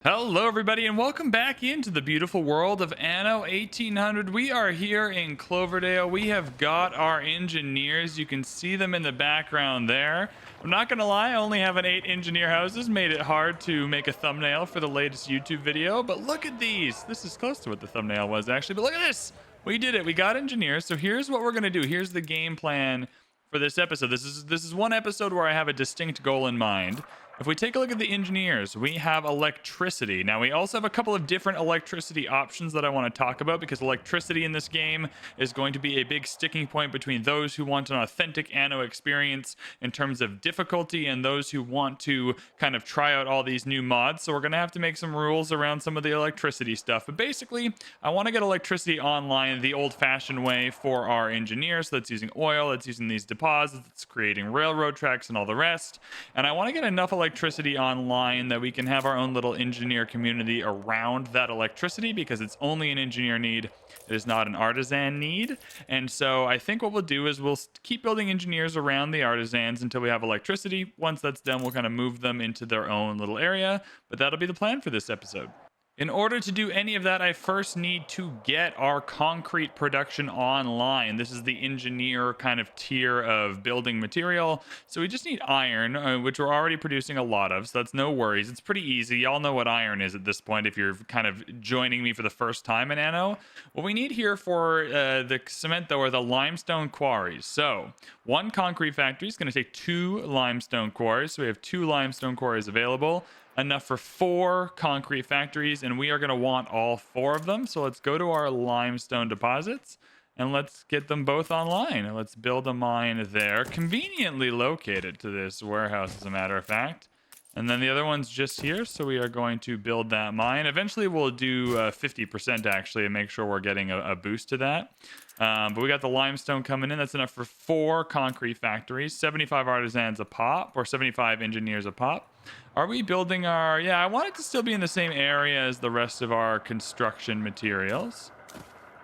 Hello, everybody, and welcome back into the beautiful world of Anno 1800. We are here in Cloverdale. We have got our engineers. You can see them in the background there. I'm not going to lie, I only have an 8 engineer houses. Made it hard to make a thumbnail for the latest YouTube video, but look at these. This is close to what the thumbnail was, actually, but look at this. We did it. We got engineers. So here's what we're going to do. Here's the game plan for this episode. This is one episode where I have a distinct goal in mind. If we take a look at the engineers, we have electricity. Now, we also have a couple of different electricity options that I want to talk about because electricity in this game is going to be a big sticking point between those who want an authentic Anno experience in terms of difficulty and those who want to kind of try out all these new mods. So we're going to have to make some rules around some of the electricity stuff. But basically, I want to get electricity online the old-fashioned way for our engineers. So that's using oil, that's using these deposits, it's creating railroad tracks and all the rest. And I want to get enough electricity online that we can have our own little engineer community around that electricity because it's only an engineer need. It is not an artisan need. And so I think what we'll do is we'll keep building engineers around the artisans until we have electricity. Once that's done, we'll kind of move them into their own little area. But that'll be the plan for this episode. In order to do any of that, I first need to get our concrete production online. This is the engineer kind of tier of building material. So we just need iron, which we're already producing a lot of. So that's no worries. It's pretty easy. Y'all know what iron is at this point if you're kind of joining me for the first time in Anno. What we need here for the cement, though, are the limestone quarries. So one concrete factory is going to take 2 limestone quarries. So we have 2 limestone quarries available. Enough for 4 concrete factories, and we are going to want all 4 of them. So let's go to our limestone deposits and let's get them both online. Let's build a mine there, conveniently located to this warehouse, as a matter of fact. And then the other one's just here, so we are going to build that mine. Eventually, we'll do 50% actually and make sure we're getting a boost to that. But we got the limestone coming in. That's enough for 4 concrete factories, 75 artisans a pop, or 75 engineers a pop. Are we building our... Yeah, I want it to still be in the same area as the rest of our construction materials.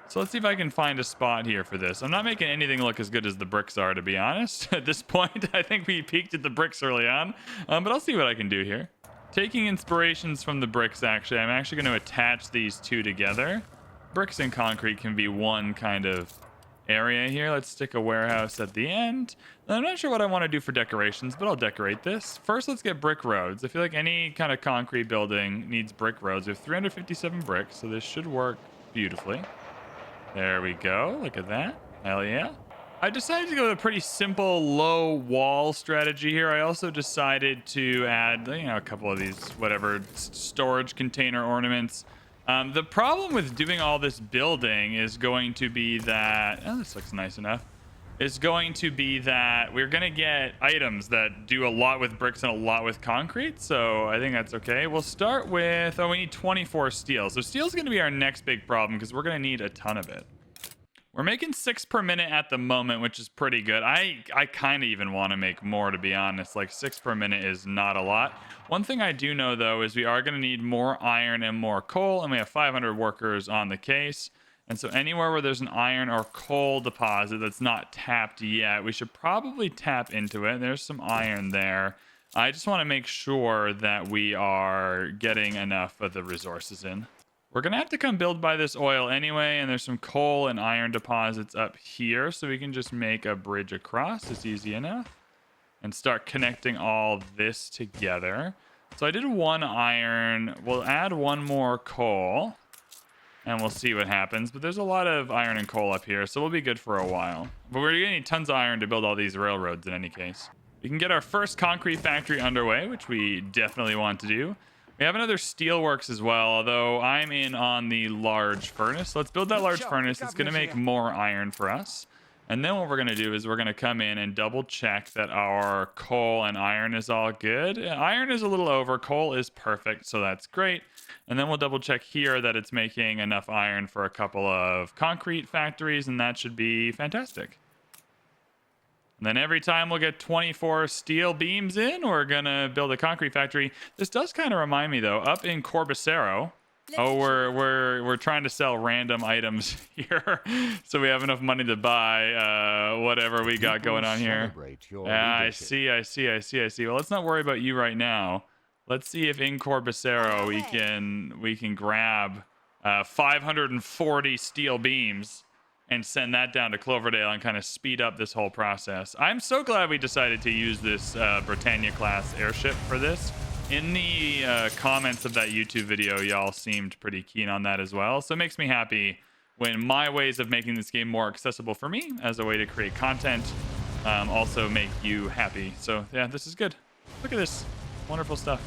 So let's see if I can find a spot here for this. I'm not making anything look as good as the bricks are, to be honest. At this point, I think we peaked at the bricks early on. But I'll see what I can do here. Taking inspirations from the bricks, actually, I'm actually going to attach these 2 together. Bricks and concrete can be one kind of area here. Let's stick a warehouse at the end. I'm not sure what I want to do for decorations, but I'll decorate this. First, let's get brick roads. I feel like any kind of concrete building needs brick roads. We have 357 bricks, so this should work beautifully. There we go. Look at that. Hell yeah. I decided to go with a pretty simple low wall strategy here. I also decided to add, a couple of these, whatever, storage container ornaments. The problem with doing all this building is going to be that... Oh, this looks nice enough. Is going to be that we're going to get items that do a lot with bricks and a lot with concrete. So I think that's okay. We'll start with... Oh, we need 24 steel. So steel is going to be our next big problem because we're going to need a ton of it. We're making 6 per minute at the moment, which is pretty good. I kind of even want to make more, to be honest. Like 6 per minute is not a lot. One thing I do know, though, is we are going to need more iron and more coal, and we have 500 workers on the case. And so anywhere where there's an iron or coal deposit that's not tapped yet, we should probably tap into it. There's some iron there. I just want to make sure that we are getting enough of the resources in. We're going to have to come build by this oil anyway, and there's some coal and iron deposits up here, so we can just make a bridge across. It's easy enough. And start connecting all this together. So I did 1 iron. We'll add 1 more coal, and we'll see what happens. But there's a lot of iron and coal up here, so we'll be good for a while. But we're going to need tons of iron to build all these railroads in any case. We can get our first concrete factory underway, which we definitely want to do. We have another steelworks as well, although I'm in on the large furnace. Let's build that large furnace. It's going to make more iron for us. And then what we're going to do is we're going to come in and double check that our coal and iron is all good. Iron is a little over. Coal is perfect, so that's great. And then we'll double check here that it's making enough iron for a couple of concrete factories, and that should be fantastic. And then every time we'll get 24 steel beams in, we're going to build a concrete factory. This does kind of remind me, though, up in Corbacero... Oh, we're trying to sell random items here, so we have enough money to buy whatever we got going on here. I see. Well, let's not worry about you right now. Let's see if in Corbacero we can grab 540 steel beams and send that down to Cloverdale and kind of speed up this whole process. I'm so glad we decided to use this Britannia class airship for this. In the comments of that YouTube video, y'all seemed pretty keen on that as well. So it makes me happy when my ways of making this game more accessible for me as a way to create content also make you happy. So yeah, this is good. Look at this. Wonderful stuff.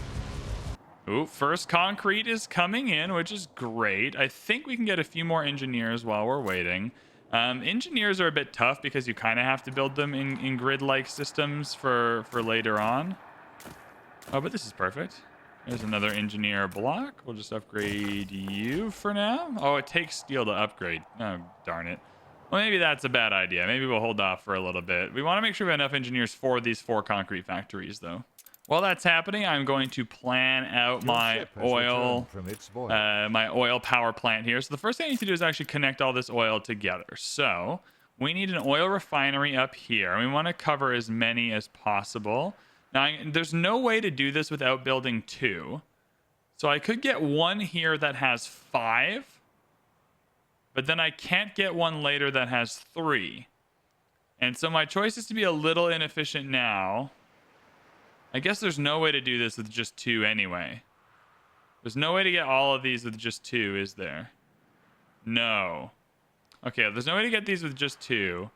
Ooh, first concrete is coming in, which is great. I think we can get a few more engineers while we're waiting. Engineers are a bit tough because you kind of have to build them in grid-like systems for later on. Oh, but this is perfect. There's another engineer block. We'll just upgrade you for now. Oh, it takes steel to upgrade. Oh, darn it. Well, maybe that's a bad idea. Maybe we'll hold off for a little bit. We want to make sure we have enough engineers for these 4 concrete factories, though. While that's happening, I'm going to plan out my oil power plant here. So the first thing I need to do is actually connect all this oil together. So we need an oil refinery up here. We want to cover as many as possible. Now, there's no way to do this without building 2. So I could get one here that has 5. But then I can't get one later that has 3. And so my choice is to be a little inefficient now. I guess there's no way to do this with just 2 anyway. There's no way to get all of these with just 2, is there? No. Okay, if there's no way to get these with just 2,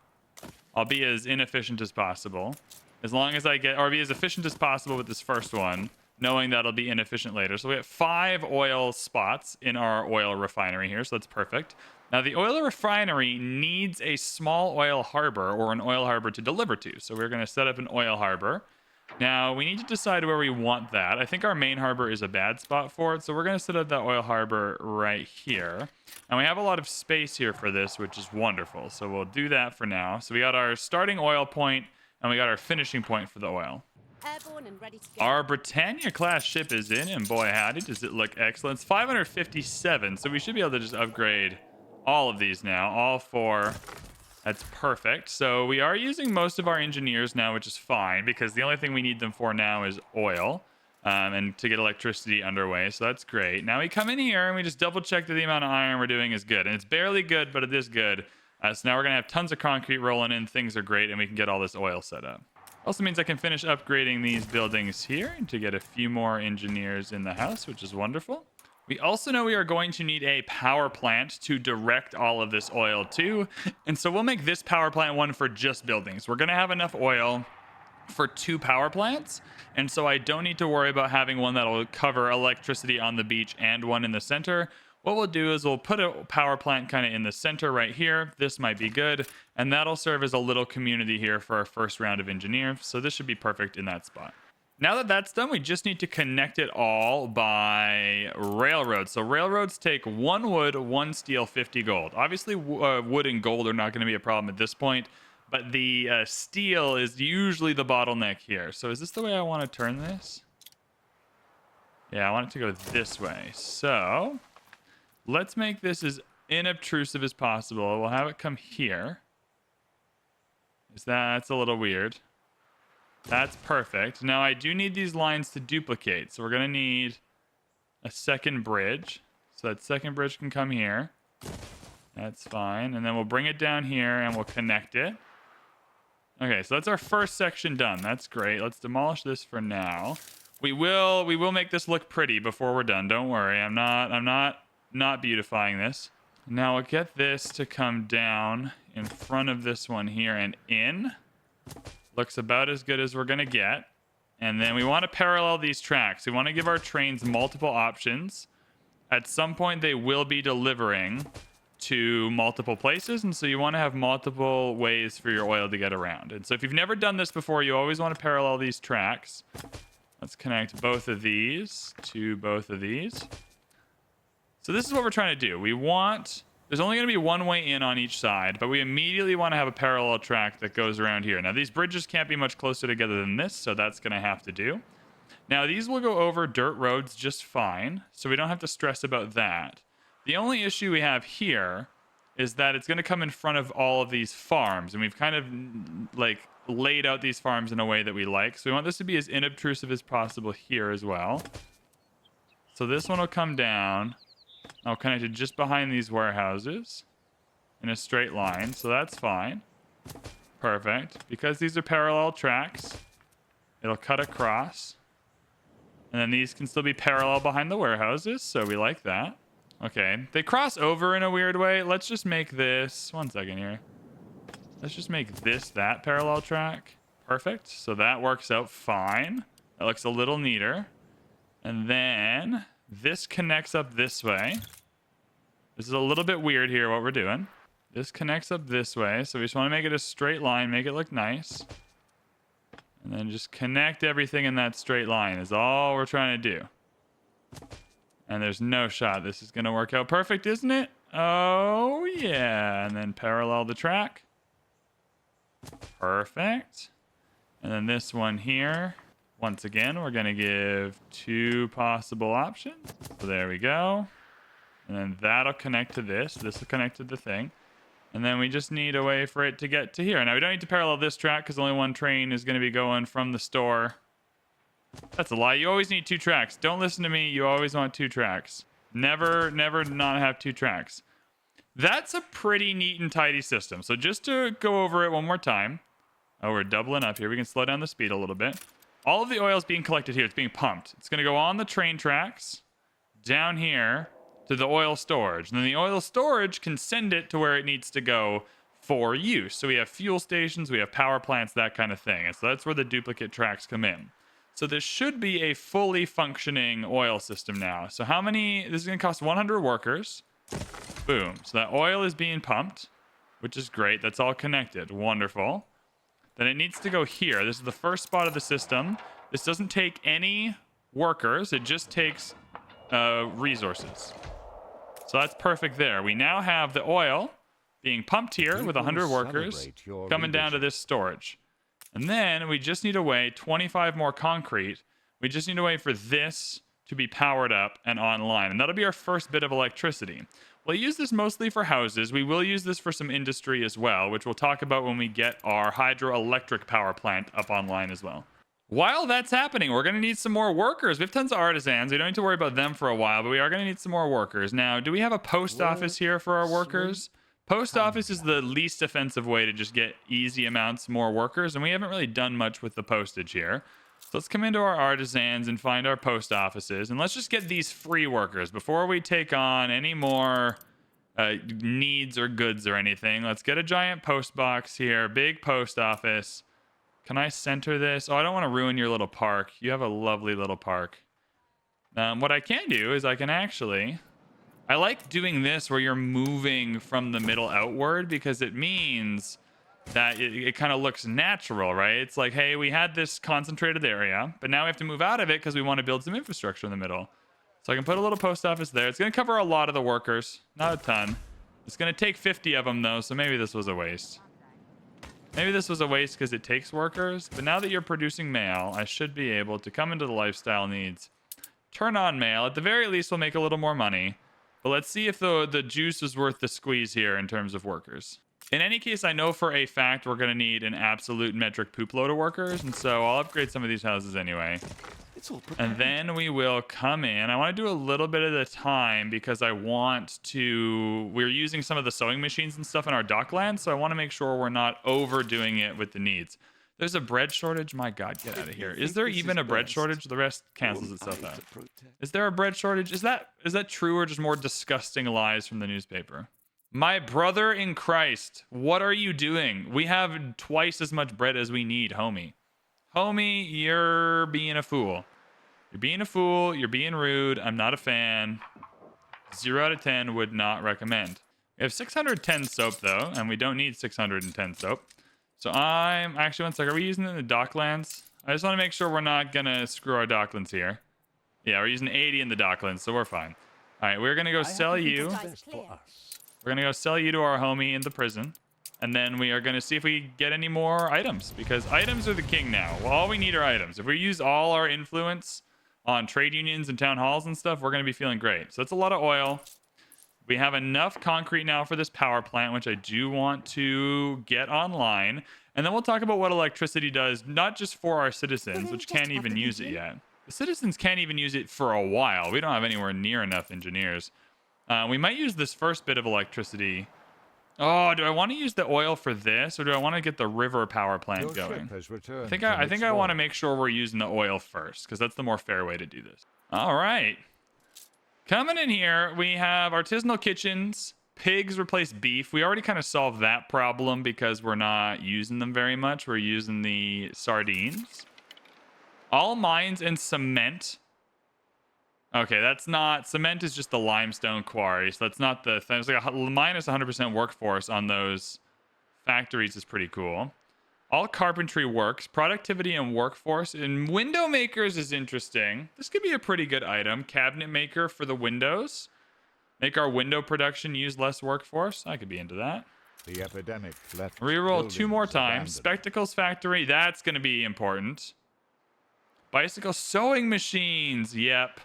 I'll be as inefficient as possible. As long as I get, or be as efficient as possible with this first one, knowing that it'll be inefficient later. So we have 5 oil spots in our oil refinery here, so that's perfect. Now, the oil refinery needs a small oil harbor or an oil harbor to deliver to. So we're going to set up an oil harbor. Now, we need to decide where we want that. I think our main harbor is a bad spot for it, so we're going to set up that oil harbor right here. And we have a lot of space here for this, which is wonderful. So we'll do that for now. So we got our starting oil point, and we got our finishing point for the oil. Airborne and ready to go. Our Britannia class ship is in, and boy howdy, does it look excellent. It's 557, so we should be able to just upgrade all of these now, all 4. That's perfect. So we are using most of our engineers now, which is fine, because the only thing we need them for now is oil and to get electricity underway. So that's great. Now we come in here and we just double check that the amount of iron we're doing is good. And it's barely good, but it is good. So now we're going to have tons of concrete rolling in. Things are great, and we can get all this oil set up. Also means I can finish upgrading these buildings here to get a few more engineers in the house, which is wonderful. We also know we are going to need a power plant to direct all of this oil to. And so we'll make this power plant one for just buildings. We're going to have enough oil for 2 power plants. And so I don't need to worry about having one that will cover electricity on the beach and one in the center. What we'll do is we'll put a power plant kind of in the center right here. This might be good. And that'll serve as a little community here for our first round of engineers. So this should be perfect in that spot. Now that that's done, we just need to connect it all by railroad. So railroads take 1 wood, 1 steel, 50 gold. Obviously, wood and gold are not going to be a problem at this point, but the steel is usually the bottleneck here. So is this the way I want to turn this? Yeah, I want it to go this way. So let's make this as inobtrusive as possible. We'll have it come here. That's a little weird. That's perfect. Now, I do need these lines to duplicate. So we're going to need a second bridge. So that second bridge can come here. That's fine. And then we'll bring it down here and we'll connect it. Okay, so that's our first section done. That's great. Let's demolish this for now. We will make this look pretty before we're done. Don't worry. I'm not beautifying this. Now we'll get this to come down in front of this one here and in. Looks about as good as we're going to get. And then we want to parallel these tracks. We want to give our trains multiple options. At some point, they will be delivering to multiple places. And so you want to have multiple ways for your oil to get around. And so if you've never done this before, you always want to parallel these tracks. Let's connect both of these to both of these. So this is what we're trying to do. There's only going to be one way in on each side, but we immediately want to have a parallel track that goes around here. Now, these bridges can't be much closer together than this, so that's going to have to do. Now, these will go over dirt roads just fine, so we don't have to stress about that. The only issue we have here is that it's going to come in front of all of these farms, and we've kind of, like, laid out these farms in a way that we like. So we want this to be as inobtrusive as possible here as well. So this one will come down. I'll connect it just behind these warehouses in a straight line. So that's fine. Perfect. Because these are parallel tracks, it'll cut across. And then these can still be parallel behind the warehouses. So we like that. Okay. They cross over in a weird way. Let's just make this... One second here. Let's just make this that parallel track. Perfect. So that works out fine. That looks a little neater. And then this connects up this way. This is a little bit weird here, what we're doing. This connects up this way. So we just want to make it a straight line, make it look nice. And then just connect everything in that straight line is all we're trying to do. And there's no shot this is going to work out perfect, isn't it? Oh, yeah. And then parallel the track. Perfect. And then this one here, once again, we're going to give 2 possible options. So there we go. And then that'll connect to this. This will connect to the thing. And then we just need a way for it to get to here. Now, we don't need to parallel this track because only one train is going to be going from the store. That's a lie. You always need 2 tracks. Don't listen to me. You always want 2 tracks. Never not have 2 tracks. That's a pretty neat and tidy system. So just to go over it one more time. Oh, we're doubling up here. We can slow down the speed a little bit. All of the oil is being collected here. It's being pumped. It's going to go on the train tracks down here to the oil storage. And then the oil storage can send it to where it needs to go for use. So we have fuel stations, we have power plants, that kind of thing. And so that's where the duplicate tracks come in. So this should be a fully functioning oil system now. So how many? This is going to cost 100 workers. Boom. So that oil is being pumped, which is great. That's all connected. Wonderful. Then it needs to go here. This is the first spot of the system. This doesn't take any workers. It just takes resources. So that's perfect there. We now have the oil being pumped here with 100 workers coming down to this storage. And then we just need a way, 25 more concrete. We just need a way for this to be powered up and online. And that'll be our first bit of electricity. We'll use this mostly for houses. We will use this for some industry as well, which we'll talk about when we get our hydroelectric power plant up online as well. While that's happening, we're going to need some more workers. We have tons of artisans. We don't need to worry about them for a while, but we are going to need some more workers. Now, do we have a post office here for our workers? Post office is the least offensive way to just get easy amounts more workers, and we haven't really done much with the postage here. So let's come into our artisans and find our post offices, and let's just get these free workers before we take on any more needs or goods or anything. Let's get a giant post box here, big post office. Can I center this? Oh, I don't want to ruin your little park. You have a lovely little park. What I can do is I can actually... I like doing this where you're moving from the middle outward because it means that it kind of looks natural, right? It's like, hey, we had this concentrated area, but now we have to move out of it because we want to build some infrastructure in the middle. So I can put a little post office there. It's going to cover a lot of the workers, not a ton. It's going to take 50 of them, though, so maybe this was a waste. Maybe this was a waste because it takes workers, but now that you're producing mail, I should be able to come into the lifestyle needs, turn on mail. At the very least, we'll make a little more money. But let's see if the juice is worth the squeeze here in terms of workers. In any case, I know for a fact we're going to need an absolute metric poop load of workers, and so I'll upgrade some of these houses anyway. And then we will come in. I want to do a little bit at a time because I want to... We're using some of the sewing machines and stuff in our docklands, so I want to make sure we're not overdoing it with the needs. There's a bread shortage? My God, get out of here. Is there even a bread shortage? The rest cancels itself out. Is there a bread shortage? Is that true or just more disgusting lies from the newspaper? My brother in Christ, what are you doing? We have twice as much bread as we need, homie. Homie, you're being a fool. You're being a fool. You're being rude. I'm not a fan. 0 out of 10 would not recommend. We have 610 soap, though, and we don't need 610 soap. So I'm... Actually, one second. Are we using it in the docklands? I just want to make sure we're not going to screw our docklands here. Yeah, we're using 80 in the docklands, so we're fine. All right, we're going to go sell you. We're going to go sell you to our homie in the prison. And then we are going to see if we get any more items, because items are the king now. Well, all we need are items. If we use all our influence on trade unions and town halls and stuff, we're going to be feeling great. So that's a lot of oil. We have enough concrete now for this power plant, which I do want to get online. And then we'll talk about what electricity does, not just for our citizens, which can't even use it yet. The citizens can't even use it for a while. We don't have anywhere near enough engineers. We might use this first bit of electricity. Oh, do I want to use the oil for this, or do I want to get the river power plant going? I think I want to make sure we're using the oil first, because that's the more fair way to do this. All right. Coming in here, we have artisanal kitchens. Pigs replace beef. We already kind of solved that problem because we're not using them very much. We're using the sardines. All mines and cement. Okay, that's not... Cement is just the limestone quarry, so that's not the thing. It's like a minus 100% workforce on those factories is pretty cool. All carpentry works. Productivity and workforce. And window makers is interesting. This could be a pretty good item. Cabinet maker for the windows. Make our window production use less workforce. I could be into that. The epidemic left. Reroll 2 more times. Spectacles factory. That's going to be important. Bicycle sewing machines. Yep.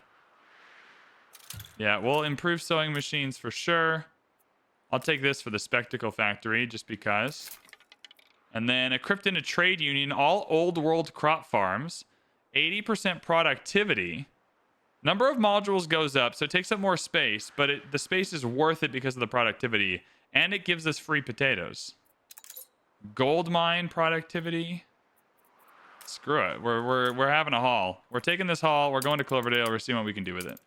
Yeah, we'll improve sewing machines for sure. I'll take this for the spectacle factory just because. And then a crypt in a trade union. All old world crop farms. 80% productivity. Number of modules goes up, so it takes up more space, but the space is worth it because of the productivity, and it gives us free potatoes. Gold mine productivity. Screw it. We're having a haul. We're taking this haul. We're going to Cloverdale. We're seeing what we can do with it.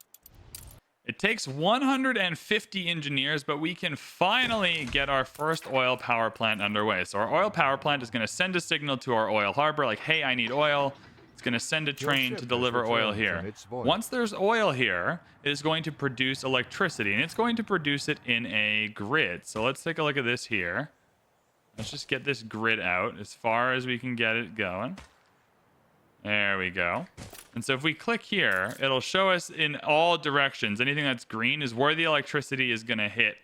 It takes 150 engineers, but we can finally get our first oil power plant underway. So our oil power plant is going to send a signal to our oil harbor like, hey, I need oil. It's going to send a train to deliver oil here. Once there's oil here, it is going to produce electricity, and it's going to produce it in a grid. So let's take a look at this here. Let's just get this grid out as far as we can get it going. There we go. And so if we click here, it'll show us in all directions. Anything that's green is where the electricity is going to hit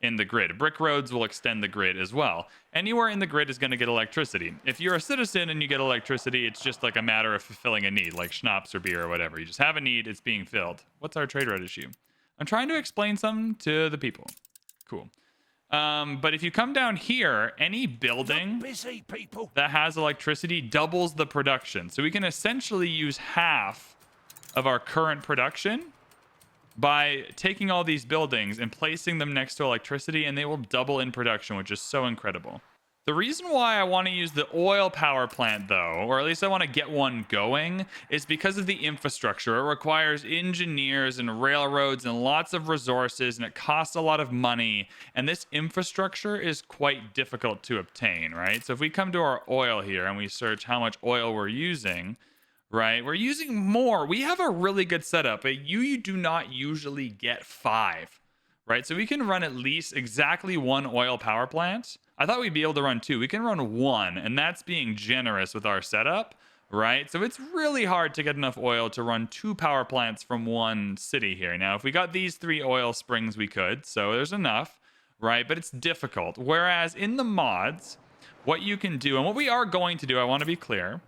in the grid. Brick roads will extend the grid as well. Anywhere in the grid is going to get electricity. If you're a citizen and you get electricity, it's just like a matter of fulfilling a need, like schnapps or beer or whatever. You just have a need, it's being filled. What's our trade route issue? I'm trying to explain something to the people. Cool. But if you come down here, any building that has electricity doubles the production. So we can essentially use half of our current production by taking all these buildings and placing them next to electricity, and they will double in production, which is so incredible. The reason why I want to use the oil power plant, though, or at least I want to get one going, is because of the infrastructure. It requires engineers and railroads and lots of resources, and it costs a lot of money. And this infrastructure is quite difficult to obtain, right? So if we come to our oil here and we search how much oil we're using, right? We're using more. We have a really good setup, but you do not usually get 5, right? So we can run at least exactly 1 oil power plant. I thought we'd be able to run 2. We can run 1, and that's being generous with our setup, right? So it's really hard to get enough oil to run 2 power plants from one city here. Now, if we got these 3 oil springs, we could. So there's enough, right? But it's difficult. Whereas in the mods, what you can do, and what we are going to do, I want to be clear,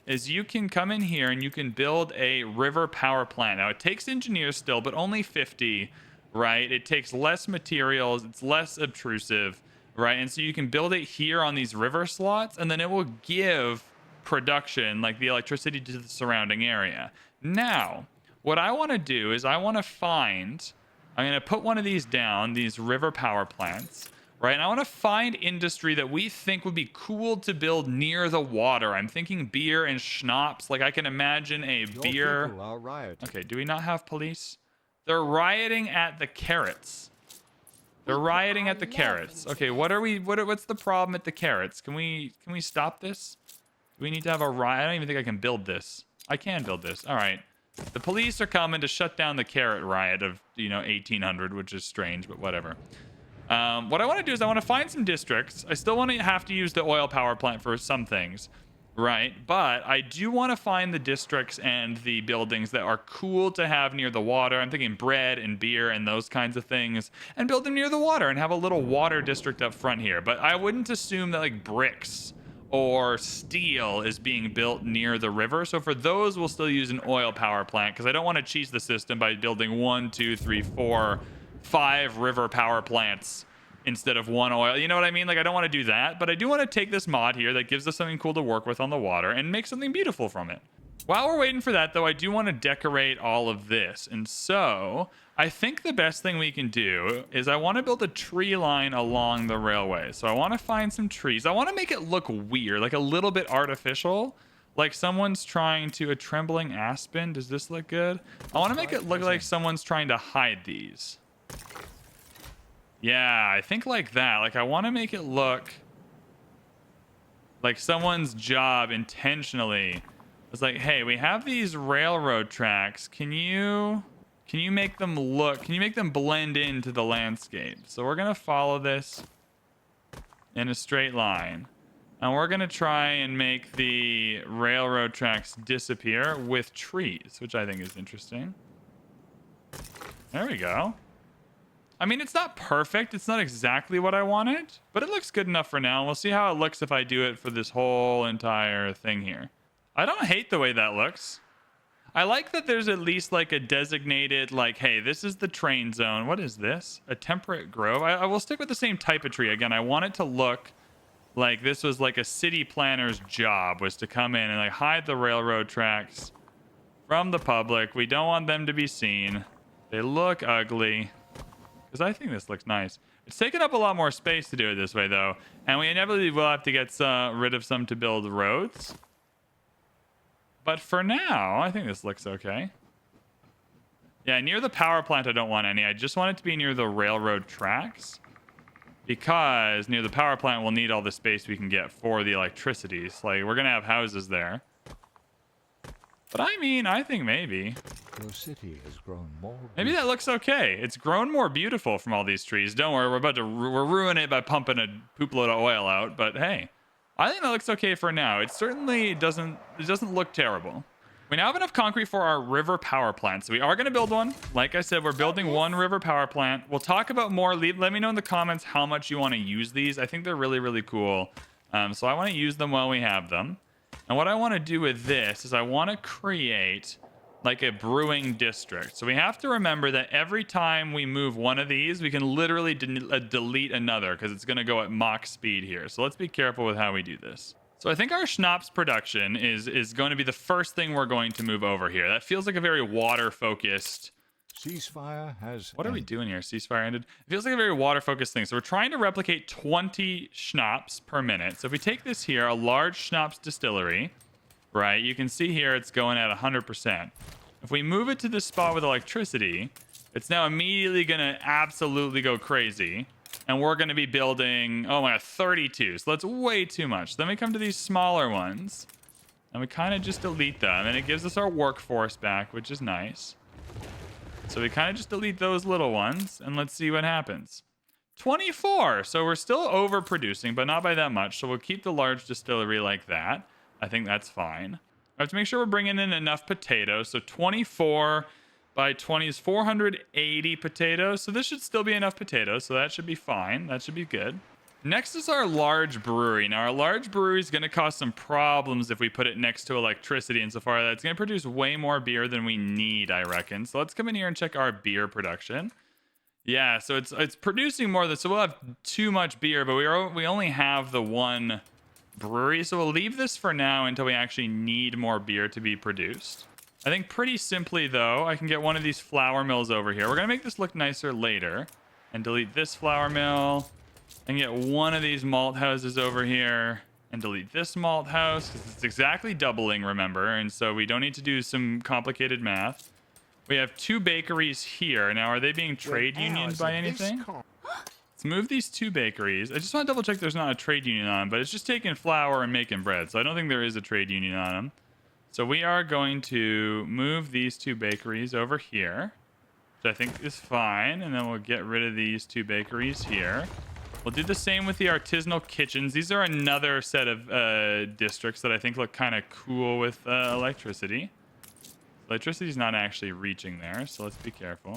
is you can come in here and you can build a river power plant. Now, it takes engineers still, but only 50, right? It takes less materials. It's less obtrusive. Right, and so you can build it here on these river slots, and then it will give production, like the electricity, to the surrounding area. Now, what I want to do is I'm going to put one of these down, these river power plants, right? And I want to find industry that we think would be cool to build near the water. I'm thinking beer and schnapps. Like, I can imagine a beer. Okay, do we not have police? They're rioting at the carrots. They're rioting at the carrots. Okay, what's the problem at the carrots? Can we stop this? Do we need to have a riot? I don't even think I can build this. I can build this. All right. The police are coming to shut down the carrot riot of, 1800, which is strange, but whatever. What I want to do is I want to find some districts. I still want to have to use the oil power plant for some things, right? But I do want to find the districts and the buildings that are cool to have near the water. I'm thinking bread and beer and those kinds of things, and build them near the water and have a little water district up front here. But I wouldn't assume that like bricks or steel is being built near the river. So for those, we'll still use an oil power plant because I don't want to cheese the system by building 1, 2, 3, 4, 5 river power plants instead of one oil. You know what I mean? Like, I don't want to do that, but I do want to take this mod here that gives us something cool to work with on the water and make something beautiful from it. While we're waiting for that, though, I do want to decorate all of this. And so I think the best thing we can do is I want to build a tree line along the railway. So I want to find some trees. I want to make it look weird, like a little bit artificial. Like someone's trying to... A trembling aspen. Does this look good? I want to make it look like someone's trying to hide these. Yeah, I think like that. Like, I want to make it look like someone's job intentionally was like, hey, we have these railroad tracks. Can you make them look... Can you make them blend into the landscape? So we're going to follow this in a straight line. And we're going to try and make the railroad tracks disappear with trees, which I think is interesting. There we go. I mean, it's not perfect. It's not exactly what I wanted, but it looks good enough for now. We'll see how it looks if I do it for this whole entire thing here. I don't hate the way that looks. I like that there's at least like a designated, like, hey, this is the train zone. What is this? A temperate grove? I will stick with the same type of tree. Again, I want it to look like this was like a city planner's job, was to come in and like hide the railroad tracks from the public. We don't want them to be seen. They look ugly. Because I think this looks nice. It's taken up a lot more space to do it this way, though. And we inevitably will have to get rid of some to build roads. But for now, I think this looks okay. Yeah, near the power plant, I don't want any. I just want it to be near the railroad tracks. Because near the power plant, we'll need all the space we can get for the electricity. So, like, we're going to have houses there. But I mean, I think maybe. Your city has grown more. Maybe that looks okay. It's grown more beautiful from all these trees. Don't worry, we're ruining it by pumping a poop load of oil out. But hey, I think that looks okay for now. It certainly doesn't look terrible. We now have enough concrete for our river power plant. So we are going to build one. Like I said, we're building one river power plant. We'll talk about more. Let me know in the comments how much you want to use these. I think they're really, really cool. So I want to use them while we have them. And what I want to do with this is I want to create like a brewing district. So we have to remember that every time we move one of these, we can literally delete another because it's going to go at Mach speed here. So let's be careful with how we do this. So I think our schnapps production is going to be the first thing we're going to move over here. That feels like a very water-focused... Ceasefire has What are we doing here? Ceasefire ended. It feels like a very water-focused thing. So we're trying to replicate 20 schnapps per minute. So if we take this here, a large schnapps distillery, right? You can see here it's going at 100%. If we move it to this spot with electricity, it's now immediately going to absolutely go crazy. And we're going to be building, oh my God, 32. So that's way too much. Then we come to these smaller ones, and we kind of just delete them. And it gives us our workforce back, which is nice. So we kind of just delete those little ones, and let's see what happens. 24. So we're still overproducing, but not by that much. So we'll keep the large distillery like that. I think that's fine. I have to make sure we're bringing in enough potatoes. So 24 by 20 is 480 potatoes. So this should still be enough potatoes. So that should be fine. That should be good. Next is our large brewery. Now, our large brewery is going to cause some problems if we put it next to electricity insofar that it's going to produce way more beer than we need, I reckon. So let's come in here and check our beer production. Yeah, so it's producing more than... So we'll have too much beer, but we only have the one brewery. So we'll leave this for now until we actually need more beer to be produced. I think pretty simply, though, I can get one of these flour mills over here. We're going to make this look nicer later. And delete this flour mill. And get one of these malt houses over here and delete this malt house because it's exactly doubling, remember, and so we don't need to do some complicated math. We have 2 bakeries here. Now, are they being trade unioned by anything? Let's move these 2 bakeries. I just want to double check there's not a trade union on them, but it's just taking flour and making bread, so I don't think there is a trade union on them. So we are going to move these 2 bakeries over here, which I think is fine, and then we'll get rid of these 2 bakeries here. We'll do the same with the artisanal kitchens. These are another set of districts that I think look kind of cool with electricity. Electricity's not actually reaching there, so let's be careful.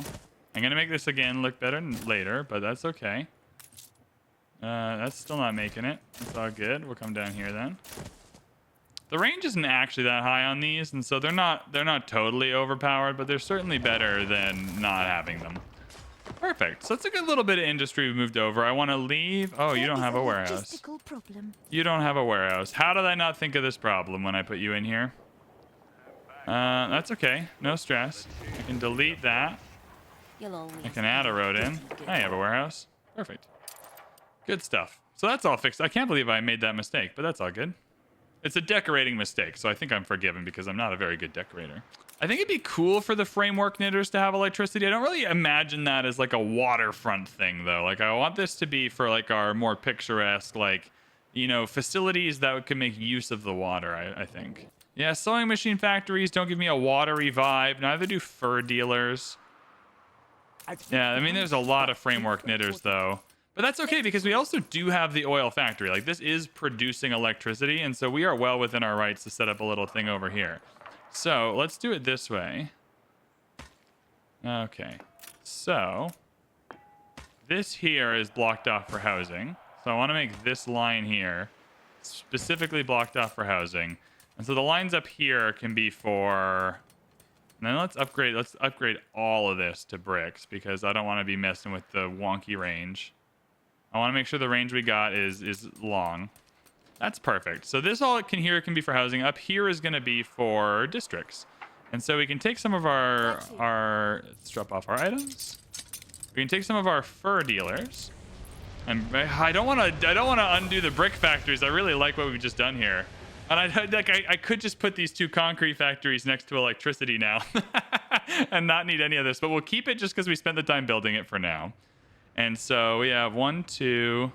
I'm going to make this again look better later, but that's okay. That's still not making it. It's all good. We'll come down here then. The range isn't actually that high on these, and so they're not totally overpowered, but they're certainly better than not having them. Perfect. So that's a good little bit of industry we moved over. I want to leave. Oh, you don't have a warehouse. Logistical problem. You don't have a warehouse. How did I not think of this problem when I put you in here? That's okay. No stress. I can delete that. You'll always I can add a road in. I have a warehouse. Perfect. Good stuff. So that's all fixed. I can't believe I made that mistake, but that's all good. It's a decorating mistake, so I think I'm forgiven because I'm not a very good decorator. I think it'd be cool for the framework knitters to have electricity. I don't really imagine that as like a waterfront thing, though. Like, I want this to be for like our more picturesque, like, you know, facilities that could make use of the water, I think. Yeah, sewing machine factories don't give me a watery vibe. Neither do fur dealers. Yeah, I mean, there's a lot of framework knitters, though. But that's okay, because we also do have the oil factory. Like, this is producing electricity, and so we are well within our rights to set up a little thing over here. So, let's do it this way. Okay. So, this here is blocked off for housing. So, I want to make this line here specifically blocked off for housing. And so, the lines up here can be for... And then let's upgrade all of this to bricks, because I don't want to be messing with the wonky range. I want to make sure the range we got is long. That's perfect. So this all can be for housing. Up here is going to be for districts. And so we can take some of our let's drop off our items. We can take some of our fur dealers. And I don't want to undo the brick factories. I really like what we've just done here. And I could just put these two concrete factories next to electricity now and not need any of this, but we'll keep it just because we spent the time building it for now. And so we have 1, 2.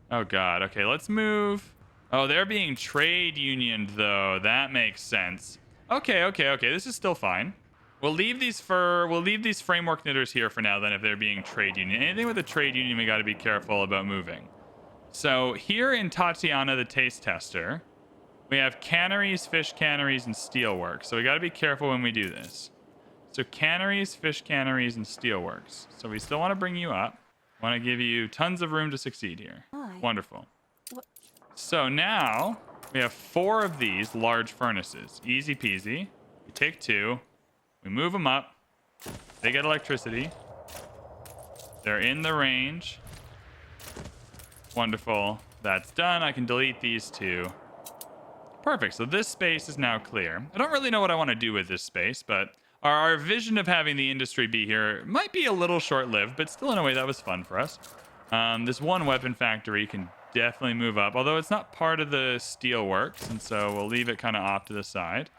Oh God. Okay, let's move. Oh, they're being trade unioned though. That makes sense. Okay. This is still fine. We'll leave these framework knitters here for now then if they're being trade union. Anything with a trade union, we got to be careful about moving. So here in Tatiana, the taste tester, we have canneries, fish canneries, and steelworks. So we got to be careful when we do this. So canneries, fish canneries, and steelworks. So we still want to bring you up. Want to give you tons of room to succeed here. Wonderful. What? So now we have 4 of these large furnaces. Easy peasy. We take 2. We move them up. They get electricity. They're in the range. Wonderful. That's done. I can delete these 2. Perfect. So this space is now clear. I don't really know what I want to do with this space, but our vision of having the industry be here might be a little short-lived, but still in a way that was fun for us. This one weapon factory can definitely move up, although it's not part of the steelworks, and so we'll leave it kind of off to the side.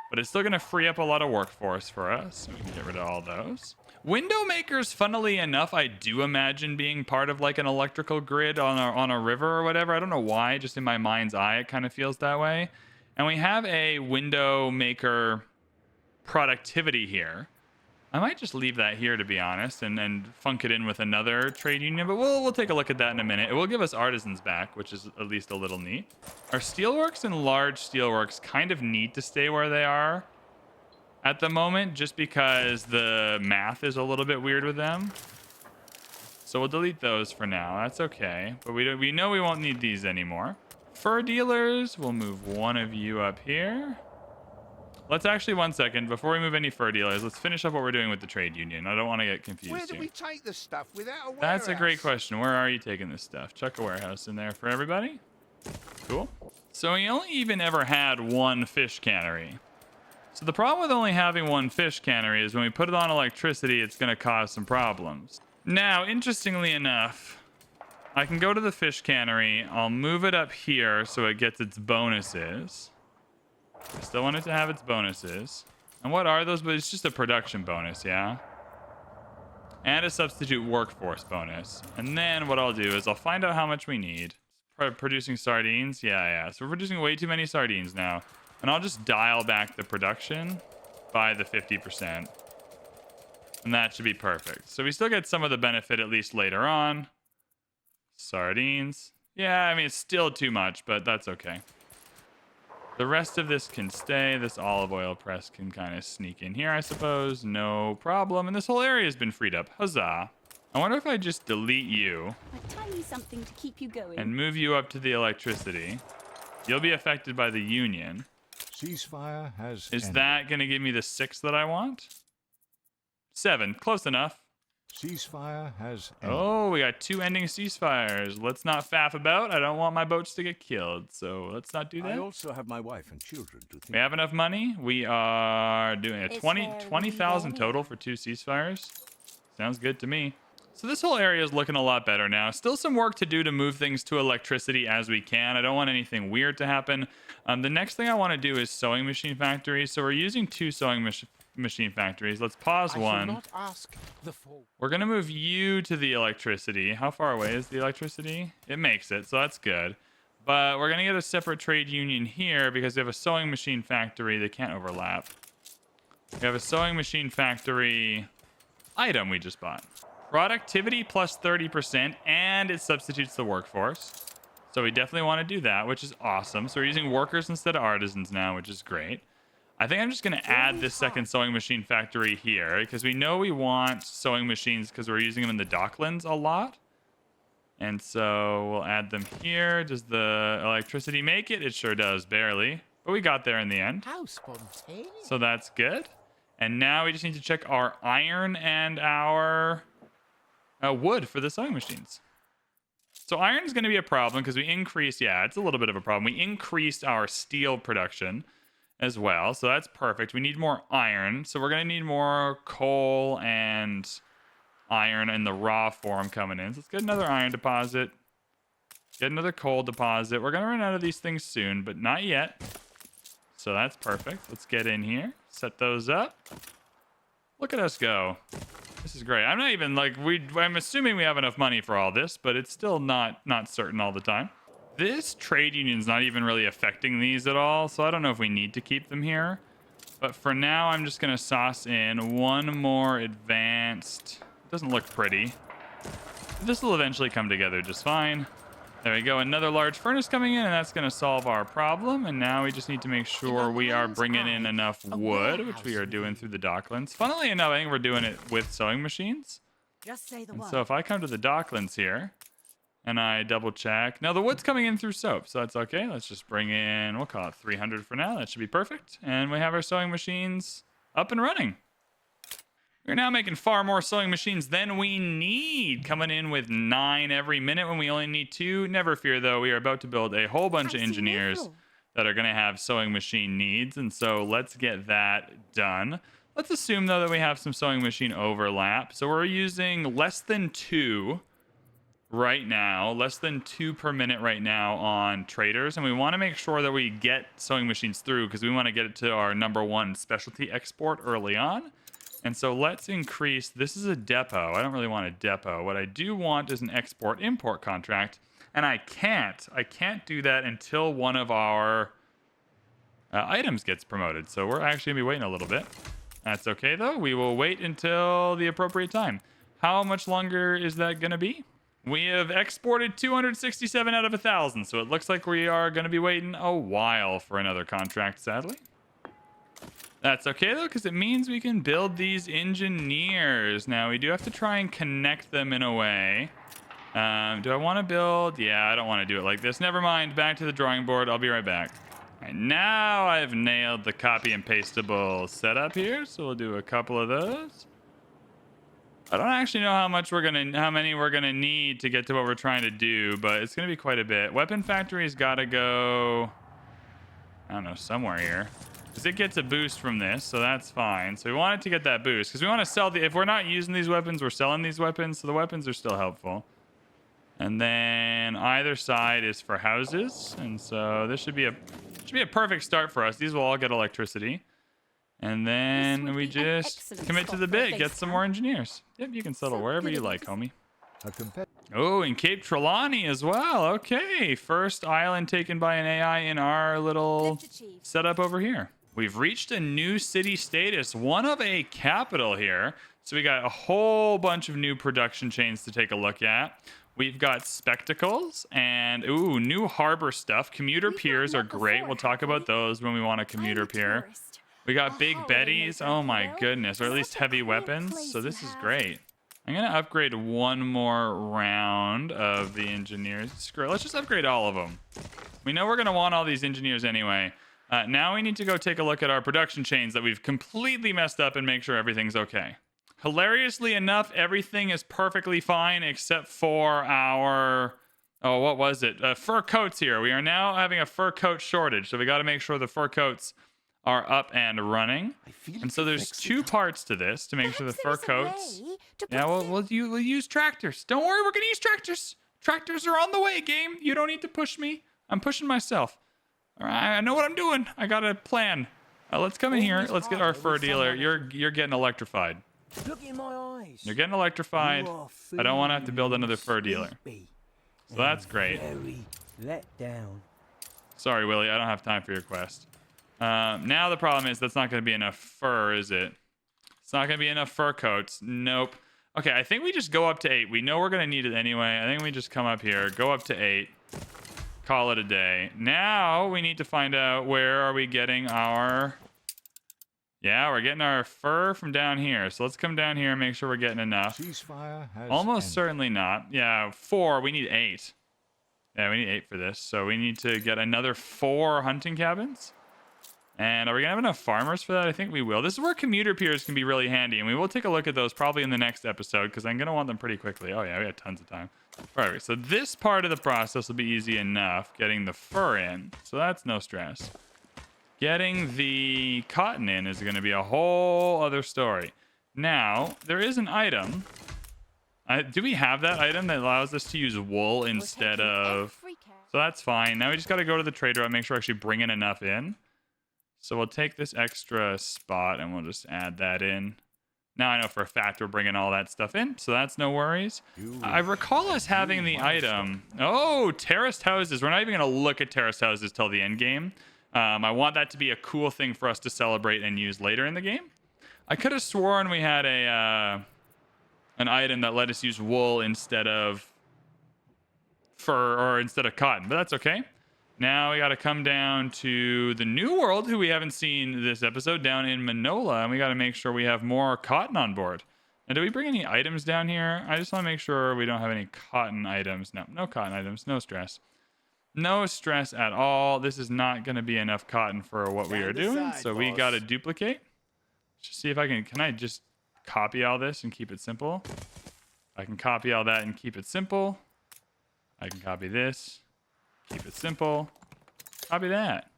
But it's still going to free up a lot of workforce for us, so we can get rid of all those. Window makers, funnily enough, I do imagine being part of like an electrical grid on a river or whatever. I don't know why, just in my mind's eye, it kind of feels that way. And we have a window maker productivity here. I might just leave that here, to be honest, and funk it in with another trade union, but we'll take a look at that in a minute. It will give us artisans back, which is at least a little neat. Our steelworks and large steelworks kind of need to stay where they are at the moment, just because the math is a little bit weird with them. So we'll delete those for now. That's okay, but we know we won't need these anymore. Fur dealers, we'll move one of you up here. Let's actually, 1 second, before we move any fur dealers, let's finish up what we're doing with the trade union. I don't want to get confused Where do here. we take the stuff without a warehouse? That's a great question. Where are you taking this stuff? Chuck a warehouse in there for everybody. Cool. So we only even ever had 1 fish cannery. So the problem with only having 1 fish cannery is when we put it on electricity, it's going to cause some problems. Now, interestingly enough, I can go to the fish cannery. I'll move it up here so it gets its bonuses. I still want it to have its bonuses. And what are those? But it's just a production bonus, yeah? And a substitute workforce bonus. And then what I'll do is I'll find out how much we need. Producing sardines? Yeah. So we're producing way too many sardines now. And I'll just dial back the production by the 50%. And that should be perfect. So we still get some of the benefit at least later on. Sardines. Yeah, I mean, it's still too much, but that's okay. The rest of this can stay. This olive oil press can kind of sneak in here, I suppose. No problem. And this whole area has been freed up. Huzzah. I wonder if I just delete you A tiny something to keep you going. and move you up to the electricity. You'll be affected by the union. Ceasefire has Is ended. that going to give me the 6 that I want? 7. Close enough. Ceasefire has ended. Oh, we got 2 ending ceasefires. Let's not faff about. I don't want my boats to get killed, so let's not do I that. also have my wife and children to think. We have enough money. We are doing a Is 20,000 there total any- for 2 ceasefires. Sounds good to me. So this whole area is looking a lot better now. Still some work to do to move things to electricity as we can. I don't want anything weird to happen. The next thing I want to do is sewing machine factories. So we're using 2 sewing machine factories. Let's pause I one. shall not ask the folk. We're going to move you to the electricity. How far away is the electricity? It makes it, so that's good. But we're going to get a separate trade union here because we have a sewing machine factory. They can't overlap. We have a sewing machine factory item we just bought. Productivity plus 30%, and it substitutes the workforce. So we definitely want to do that, which is awesome. So we're using workers instead of artisans now, which is great. I think I'm just going to add this second sewing machine factory here because we know we want sewing machines because we're using them in the docklands a lot. And so we'll add them here. Does the electricity make it? It sure does, barely. But we got there in the end. How spontaneous. So that's good. And now we just need to check our iron and our wood for the sewing machines. So iron is going to be a problem because we increased, yeah, it's a little bit of a problem. We increased our steel production as well. So that's perfect. We need more iron. So we're going to need more coal and iron in the raw form coming in. So let's get another iron deposit. Get another coal deposit. We're going to run out of these things soon, but not yet. So that's perfect. Let's get in here. Set those up. Look at us go. This is great. I'm not even like I'm assuming we have enough money for all this, but it's still not certain all the time. This trade union's not even really affecting these at all, so I don't know if we need to keep them here. But for now, I'm just gonna sauce in one more advanced. It doesn't look pretty. This will eventually come together just fine. There we go. Another large furnace coming in, and that's going to solve our problem. And now we just need to make sure we are bringing in enough wood, which we are doing through the docklands. Funnily enough, I think we're doing it with sewing machines. Just say the And word. so if I come to the docklands here, and I double check. Now the wood's coming in through soap, so that's okay. Let's just bring in, we'll call it 300 for now. That should be perfect. And we have our sewing machines up and running. We're now making far more sewing machines than we need, coming in with 9 every minute when we only need 2. Never fear, though. We are about to build a whole bunch of engineers that are going to have sewing machine needs, and so let's get that done. Let's assume, though, that we have some sewing machine overlap. So we're using less than 2 right now, less than 2 per minute right now on traders, and we want to make sure that we get sewing machines through because we want to get it to our #1 specialty export early on. And so let's increase. This is a depot. I don't really want a depot. What I do want is an export-import contract. And I can't do that until one of our items gets promoted. So we're actually going to be waiting a little bit. That's okay, though. We will wait until the appropriate time. How much longer is that going to be? We have exported 267 out of 1,000. So it looks like we are going to be waiting a while for another contract, sadly. That's okay, though, because it means we can build these engineers. Now, we do have to try and connect them in a way. Do I want to build? Yeah, I don't want to do it like this. Never mind. Back to the drawing board. I'll be right back. All right, now I've nailed the copy and pastable setup here, so we'll do a couple of those. I don't actually know how many we're gonna need to get to what we're trying to do, but it's gonna be quite a bit. Weapon factory's gotta go, I don't know, somewhere here. Because it gets a boost from this, so that's fine. So we want it to get that boost. Because we want to sell if we're not using these weapons, we're selling these weapons. So the weapons are still helpful. And then either side is for houses. And so this should be a perfect start for us. These will all get electricity. And then we just commit to the bid. Get some more engineers. Yep, you can settle wherever you like, homie. Oh, and Cape Trelawney as well. Okay, first island taken by an AI in our little setup over here. We've reached a new city status, one of a capital here. So we got a whole bunch of new production chains to take a look at. We've got spectacles and, ooh, new harbor stuff. Commuter piers are great. We'll talk about those when we want a commuter pier. We got Big Betties. Oh my goodness, or at least heavy weapons. So this is great. I'm going to upgrade one more round of the engineers. Screw it. Let's just upgrade all of them. We know we're going to want all these engineers anyway. Now we need to go take a look at our production chains that we've completely messed up and make sure everything's okay. Hilariously enough, everything is perfectly fine except for our... Oh, what was it? Fur coats here. We are now having a fur coat shortage, so we got to make sure the fur coats are up and running. I feel And so there's two parts to this to make sure the fur coats... Yeah, we'll use tractors. Don't worry, we're going to use tractors. Tractors are on the way, game. You don't need to push me. I'm pushing myself. All right, I know what I'm doing. I got a plan. Let's come in here. Let's get our fur dealer. You're getting electrified. Look in my eyes. You're getting electrified. I don't want to have to build another fur dealer. So that's great. Very let down. Sorry, Willie. I don't have time for your quest. Now the problem is that's not going to be enough fur, is it? It's not going to be enough fur coats. Nope. Okay, I think we just go up to 8. We know we're going to need it anyway. I think we just come up here, go up to 8, call it a day. Now we need to find out where are we getting our... Yeah, we're getting our fur from down here. So let's come down here and make sure we're getting enough. Ceasefire has Almost ended. certainly not. Yeah, 4. We need 8. Yeah, we need 8 for this. So we need to get another 4 hunting cabins. And are we going to have enough farmers for that? I think we will. This is where commuter piers can be really handy. And we will take a look at those probably in the next episode because I'm going to want them pretty quickly. Oh, yeah, we have tons of time. All right, so this part of the process will be easy enough, getting the fur in. So that's no stress. Getting the cotton in is going to be a whole other story. Now, there is an item. Do we have that item that allows us to use wool instead of... So that's fine. Now we just got to go to the trader and make sure we're actually bringing enough in. So we'll take this extra spot and we'll just add that in. Now I know for a fact we're bringing all that stuff in, so that's no worries. I recall us having the item. Oh, terraced houses. We're not even going to look at terraced houses till the end game. I want that to be a cool thing for us to celebrate and use later in the game. I could have sworn we had an item that let us use wool instead of fur or instead of cotton, but that's okay. Now we got to come down to the New World, who we haven't seen this episode, down in Manola, and we got to make sure we have more cotton on board. Now, do we bring any items down here? I just want to make sure we don't have any cotton items. No, no cotton items. No stress. No stress at all. This is not going to be enough cotton for what we are doing, so we got to duplicate. Just see if I can I just copy all this and keep it simple? I can copy all that and keep it simple. I can copy this. Keep it simple. Copy that.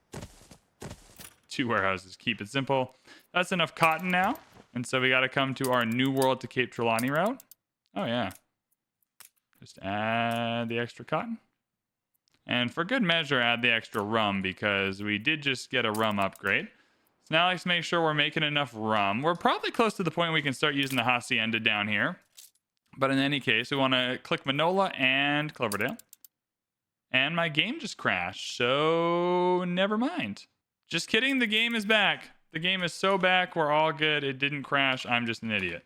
2 warehouses. Keep it simple. That's enough cotton now. And so we got to come to our New World to Cape Trelawney route. Oh, yeah. Just add the extra cotton. And for good measure, add the extra rum because we did just get a rum upgrade. So now let's make sure we're making enough rum. We're probably close to the point we can start using the hacienda down here. But in any case, we want to click Manola and Cloverdale. And my game just crashed, so never mind. Just kidding, the game is back. The game is so back, we're all good. It didn't crash, I'm just an idiot.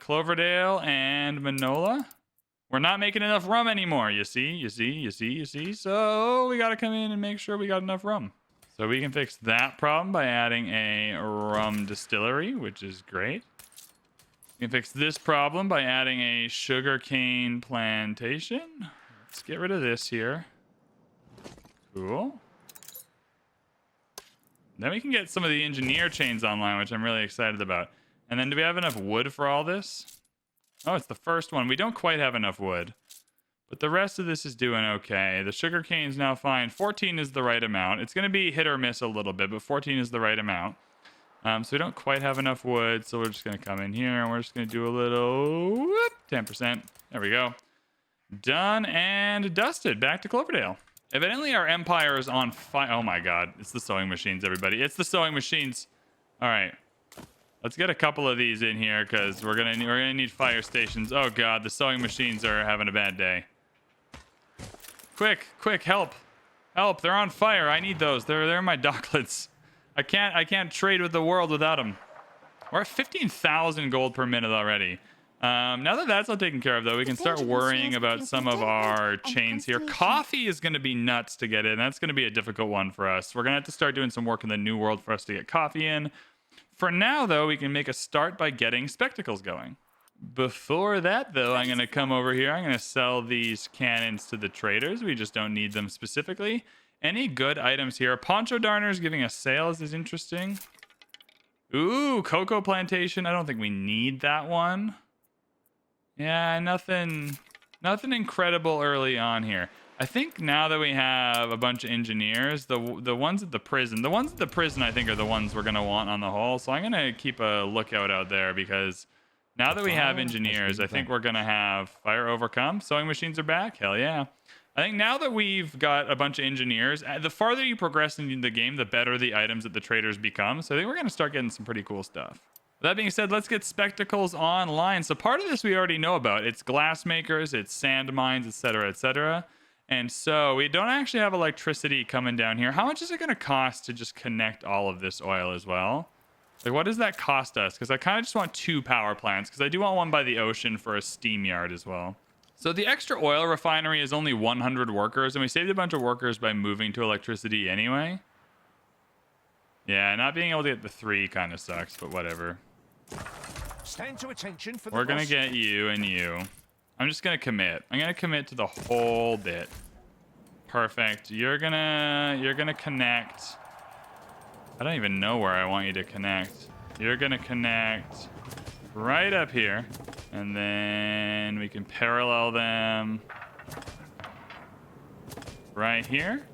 Cloverdale and Manola. We're not making enough rum anymore, you see. So we gotta come in and make sure we got enough rum. So we can fix that problem by adding a rum distillery, which is great. We can fix this problem by adding a sugarcane plantation. Let's get rid of this here. Cool. Then we can get some of the engineer chains online, which I'm really excited about. And then do we have enough wood for all this? Oh, it's the first one. We don't quite have enough wood. But the rest of this is doing okay. The sugar cane's now fine. 14 is the right amount. It's going to be hit or miss a little bit, but 14 is the right amount. So we don't quite have enough wood, so we're just going to come in here and we're just going to do a little whoop, 10%. There we go. Done and dusted. Back to Cloverdale. Evidently our empire is on fire. Oh my god. It's the sewing machines, everybody. It's the sewing machines. All right. Let's get a couple of these in here because we're gonna need fire stations. Oh god, the sewing machines are having a bad day. Quick, help. Help, they're on fire. I need those. They're my docklets. I can't trade with the world without them. We're at 15,000 gold per minute already. Now that that's all taken care of, though, we can start worrying about some of our chains here. Coffee is going to be nuts to get in. That's going to be a difficult one for us. We're going to have to start doing some work in the New World for us to get coffee in. For now, though, we can make a start by getting spectacles going. Before that, though, I'm going to come over here. I'm going to sell these cannons to the traders. We just don't need them specifically. Any good items here? Poncho darners giving us sales is interesting. Ooh, cocoa plantation. I don't think we need that one. Yeah, nothing incredible early on here. I think now that we have a bunch of engineers, the ones at the prison, I think are the ones we're gonna want on the whole. So I'm gonna keep a lookout out there because now that we have fire has engineers, been I think banished. we're gonna have fire overcome. Sewing machines are back. Hell yeah. I think now that we've got a bunch of engineers, the farther you progress in the game, the better the items that the traders become. So I think we're gonna start getting some pretty cool stuff. That being said, let's get spectacles online. So part of this we already know about. It's glass makers, it's sand mines, etc., etc. And so we don't actually have electricity coming down here. How much is it going to cost to just connect all of this oil as well? Like, what does that cost us? Because I kind of just want 2 power plants, because I do want one by the ocean for a steam yard as well. So the extra oil refinery is only 100 workers, and we saved a bunch of workers by moving to electricity anyway. Yeah, not being able to get the 3 kind of sucks, but whatever. Stand to attention for the We're gonna boss. get you and you. I'm just gonna commit. I'm gonna commit to the whole bit. Perfect. You're gonna connect. I don't even know where I want you to connect. You're gonna connect right up here, and then we can parallel them right here.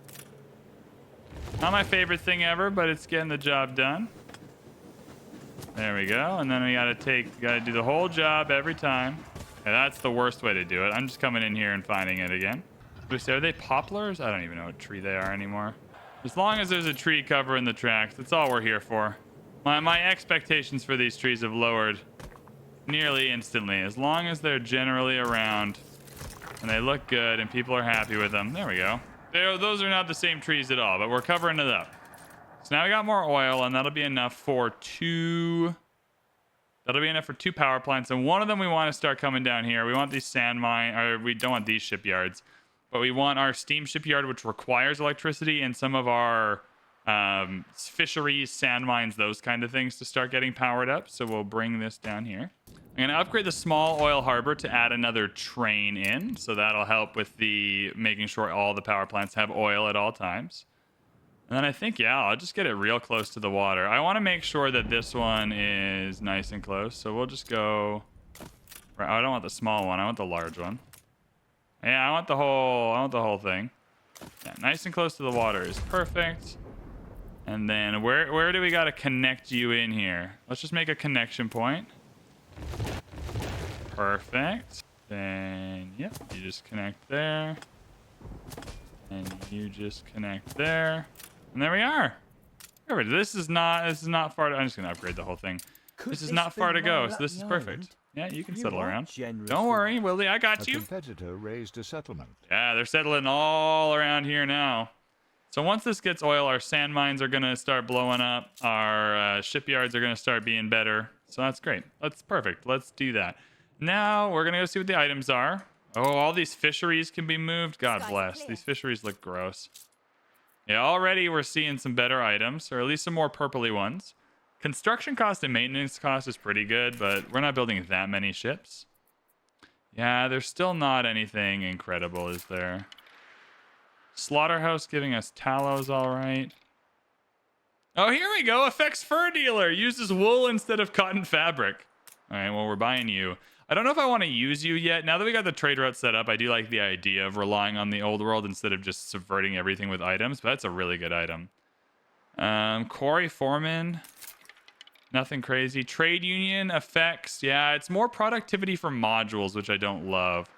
Not my favorite thing ever, but it's getting the job done. There we go. And then we gotta do the whole job every time. Yeah, that's the worst way to do it. I'm just coming in here and finding it again. Are they poplars? I don't even know what tree they are anymore. As long as there's a tree covering the tracks, that's all we're here for. My expectations for these trees have lowered nearly instantly. As long as they're generally around and they look good and people are happy with them. There we go. Those are not the same trees at all, but we're covering it up. So now we got more oil, and that'll be enough for 2. That'll be enough for 2 power plants, and one of them we want to start coming down here. We want these sand mine, or we don't want these shipyards, but we want our steam shipyard, which requires electricity, and some of our fisheries, sand mines, those kind of things to start getting powered up. So we'll bring this down here. I'm going to upgrade the small oil harbor to add another train in, so that'll help with the making sure all the power plants have oil at all times. And then I think, yeah, I'll just get it real close to the water. I want to make sure that this one is nice and close, so we'll just go. Right, I don't want the small one. I want the large one. Yeah, I want the whole thing. Yeah, nice and close to the water is perfect. And then where do we got to connect you in here? Let's just make a connection point. Perfect. Then, yep, you just connect there. And you just connect there. And there we are. Perfect. This is not far to, I'm just going to upgrade the whole thing. This is not far to go, so this is perfect. Yeah, you can settle around. Don't worry, Willie, I got A you. competitor raised a settlement. Yeah, they're settling all around here now. So once this gets oil, our sand mines are going to start blowing up. Our shipyards are going to start being better. So that's great. That's perfect. Let's do that. Now we're going to go see what the items are. Oh, all these fisheries can be moved. God bless. These fisheries look gross. Yeah, already we're seeing some better items, or at least some more purpley ones. Construction cost and maintenance cost is pretty good, but we're not building that many ships. Yeah, there's still not anything incredible, is there? Slaughterhouse giving us tallows, all right. Oh, here we go. Effects fur dealer uses wool instead of cotton fabric. All right, well, we're buying you. I don't know if I want to use you yet. Now that we got the trade route set up, I do like the idea of relying on the old world instead of just subverting everything with items, but that's a really good item. Quarry foreman. Nothing crazy. Trade union effects. Yeah, it's more productivity for modules, which I don't love.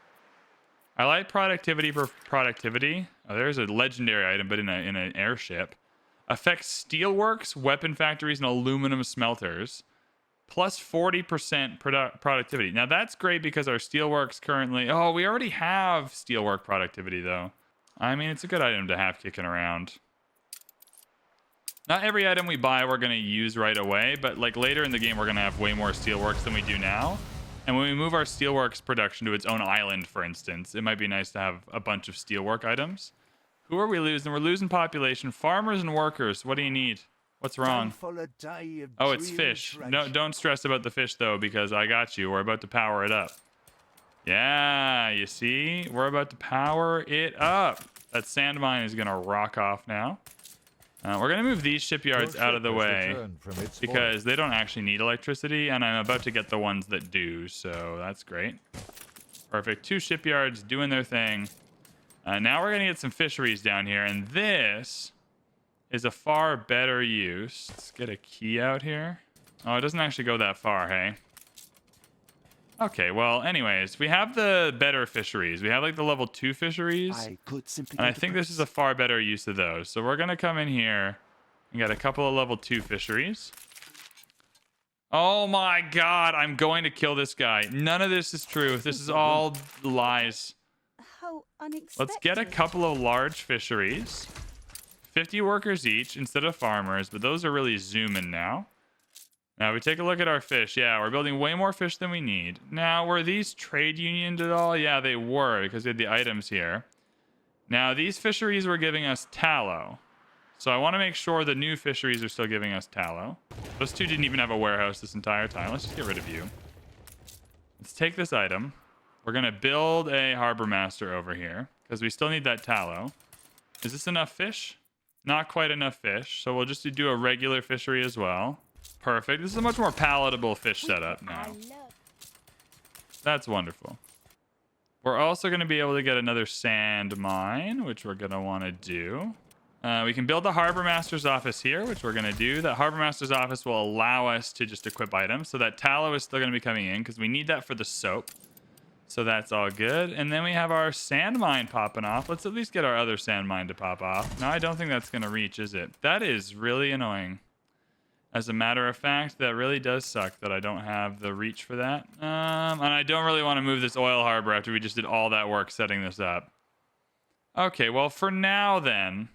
I like productivity for productivity. Oh, there's a legendary item, but in an airship. Affects steelworks, weapon factories, and aluminum smelters. Plus 40% productivity. Now, that's great because our steelworks currently... Oh, we already have steelwork productivity, though. I mean, it's a good item to have kicking around. Not every item we buy we're going to use right away, but like later in the game, we're going to have way more steelworks than we do now. And when we move our steelworks production to its own island, for instance, it might be nice to have a bunch of steelwork items. Who are we losing? We're losing population. Farmers and workers. What do you need? What's wrong? Oh, it's fish. No, don't stress about the fish, though, because I got you. We're about to power it up. Yeah, you see? We're about to power it up. That sand mine is going to rock off now. We're going to move these shipyards Your out of ship the has way returned from its because they don't actually need electricity, and I'm about to get the ones that do, so that's great. Perfect. 2 shipyards doing their thing. Now we're going to get some fisheries down here, and this is a far better use. Let's get a key out here. Oh, it doesn't actually go that far, hey? Okay, well, anyways, we have the better fisheries. We have like the level 2 fisheries. I could simply And I go to think this is a Greece. far better use of those. So we're going to come in here and get a couple of level 2 fisheries. Oh my god, I'm going to kill this guy. None of this is true. This is all lies. How unexpected. Let's get a couple of large fisheries. 50 workers each instead of farmers, but those are really zooming now. Now we take a look at our fish. Yeah, we're building way more fish than we need. Now, were these trade unioned at all? Yeah, they were because they had the items here. Now, these fisheries were giving us tallow. So I want to make sure the new fisheries are still giving us tallow. Those 2 didn't even have a warehouse this entire time. Let's just get rid of you. Let's take this item. We're going to build a harbor master over here because we still need that tallow. Is this enough fish? Not quite enough fish. So we'll just do a regular fishery as well. Perfect. This is a much more palatable fish setup now. That's wonderful. We're also going to be able to get another sand mine, which we're going to want to do. We can build the harbor master's office here, which we're going to do. That harbor master's office will allow us to just equip items. So that tallow is still going to be coming in because we need that for the soap. So that's all good. And then we have our sand mine popping off. Let's at least get our other sand mine to pop off. No, I don't think that's going to reach, is it? That is really annoying. As a matter of fact, that really does suck that I don't have the reach for that. And I don't really want to move this oil harbor after we just did all that work setting this up. Okay, well, for now then.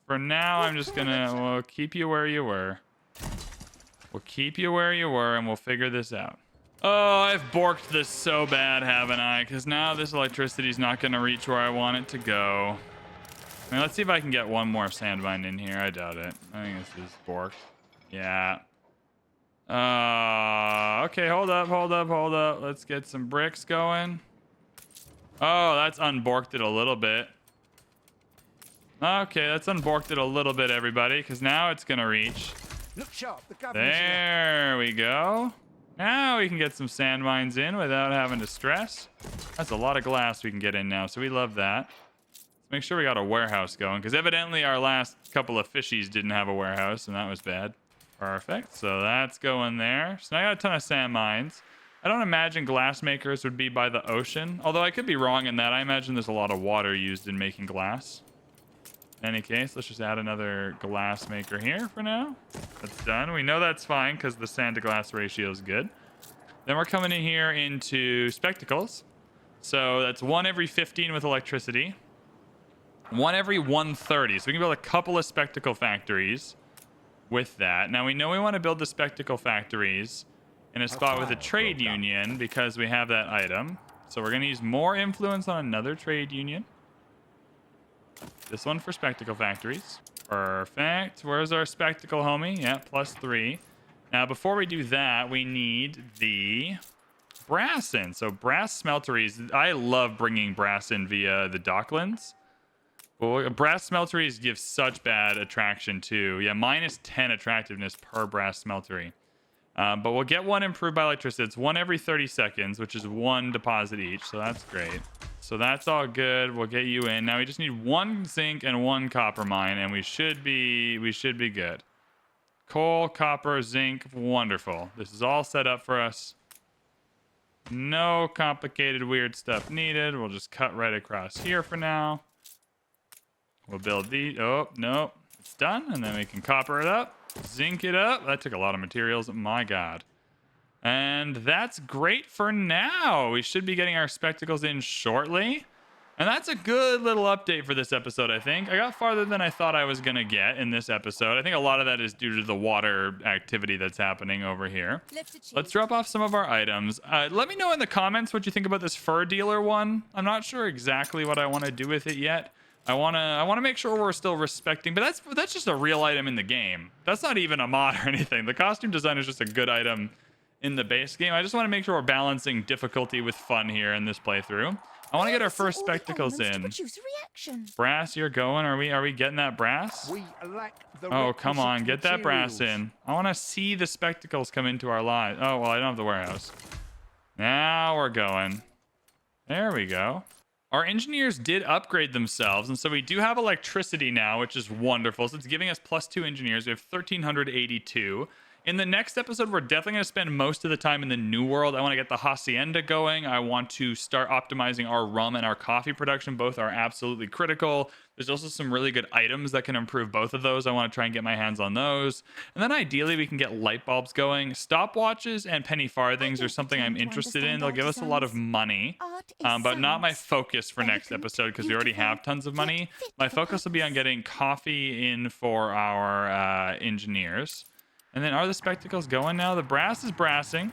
For now, I'm just going to... We'll keep you where you were. We'll keep you where you were, and we'll figure this out. Oh, I've borked this so bad, haven't I? Because now this electricity is not going to reach where I want it to go. I mean, let's see if I can get one more sand mine in here. I doubt it. I think this is borked. Yeah. Okay, hold up. Let's get some bricks going. Oh, that's unborked it a little bit. Okay, that's unborked it a little bit, everybody, because now it's going to reach. Look sharp, the governor's here. There we go. Now we can get some sand mines in without having to stress. That's a lot of glass we can get in now, so we love that. Let's make sure we got a warehouse going, because evidently our last couple of fishies didn't have a warehouse, and that was bad. Perfect. So that's going there. So now I got a ton of sand mines. I don't imagine glass makers would be by the ocean, although I could be wrong in that. I imagine there's a lot of water used in making glass. In any case, let's just add another glass maker here for now. That's done. We know that's fine because the sand to glass ratio is good. Then we're coming in here into spectacles. So that's 1 every 15 with electricity. 1 every 130. So we can build a couple of spectacle factories with that. Now we know we want to build the spectacle factories in a spot with a trade union because we have that item. So we're going to use more influence on another trade union. This one for spectacle factories. Perfect. Where's our spectacle homie? Yeah, +3. Now before we do that, we need the brass in. So brass smelteries. I love bringing brass in via the docklands. Well, brass smelteries give such bad attraction too. Yeah, -10 attractiveness per brass smeltery. But we'll get 1 improved by electricity. It's 1 every 30 seconds, which is 1 deposit each. So that's great. So that's all good. We'll get you in. Now we just need 1 zinc and 1 copper mine, and we should be good. Coal, copper, zinc, wonderful. This is all set up for us. No complicated weird stuff needed. We'll just cut right across here for now. We'll build the... Oh, no. It's done. And then we can copper it up. Zinc it up. That took a lot of materials. My God. And that's great for now. We should be getting our spectacles in shortly. And that's a good little update for this episode, I think. I got farther than I thought I was going to get in this episode. I think a lot of that is due to the water activity that's happening over here. Let's drop off some of our items. Let me know in the comments what you think about this fur dealer one. I'm not sure exactly what I want to do with it yet. I want to make sure we're still respecting, but that's just a real item in the game. That's not even a mod or anything. The costume design is just a good item in the base game. I just want to make sure we're balancing difficulty with fun here in this playthrough. I want to get our Yes, first all the spectacles elements to in. produce a reaction. Brass, you're going. Are we getting that brass? We lack the Oh, come on. requisite Get that brass materials. in. I want to see the spectacles come into our lives. Oh, well, I don't have the warehouse. Now we're going. There we go. Our engineers did upgrade themselves, and so we do have electricity now, which is wonderful. So it's giving us +2 engineers. We have 1,382. In the next episode, we're definitely going to spend most of the time in the New World. I want to get the hacienda going. I want to start optimizing our rum and our coffee production. Both are absolutely critical. There's also some really good items that can improve both of those. I want to try and get my hands on those. And then ideally, we can get light bulbs going. Stopwatches and penny farthings are something I'm interested in. They'll give us a lot of money, Art is but not my science. focus for next Elegant, episode because we already beautiful, have tons of yet money. fit My for focus will be on purpose. getting coffee in for our engineers. And then are the spectacles going now? The brass is brassing.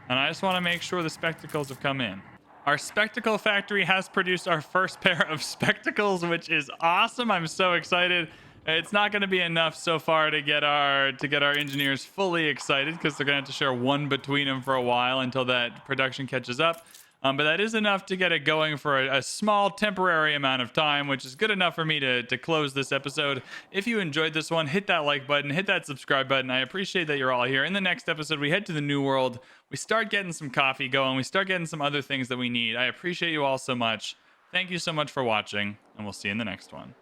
And I just want to make sure the spectacles have come in. Our spectacle factory has produced our first pair of spectacles, which is awesome. I'm so excited. It's not going to be enough so far to get our engineers fully excited because they're going to have to share one between them for a while until that production catches up. But that is enough to get it going for a small temporary amount of time, which is good enough for me to close this episode. If you enjoyed this one, hit that like button, hit that subscribe button. I appreciate that you're all here. In the next episode, we head to the New World. We start getting some coffee going. We start getting some other things that we need. I appreciate you all so much. Thank you so much for watching, and we'll see you in the next one.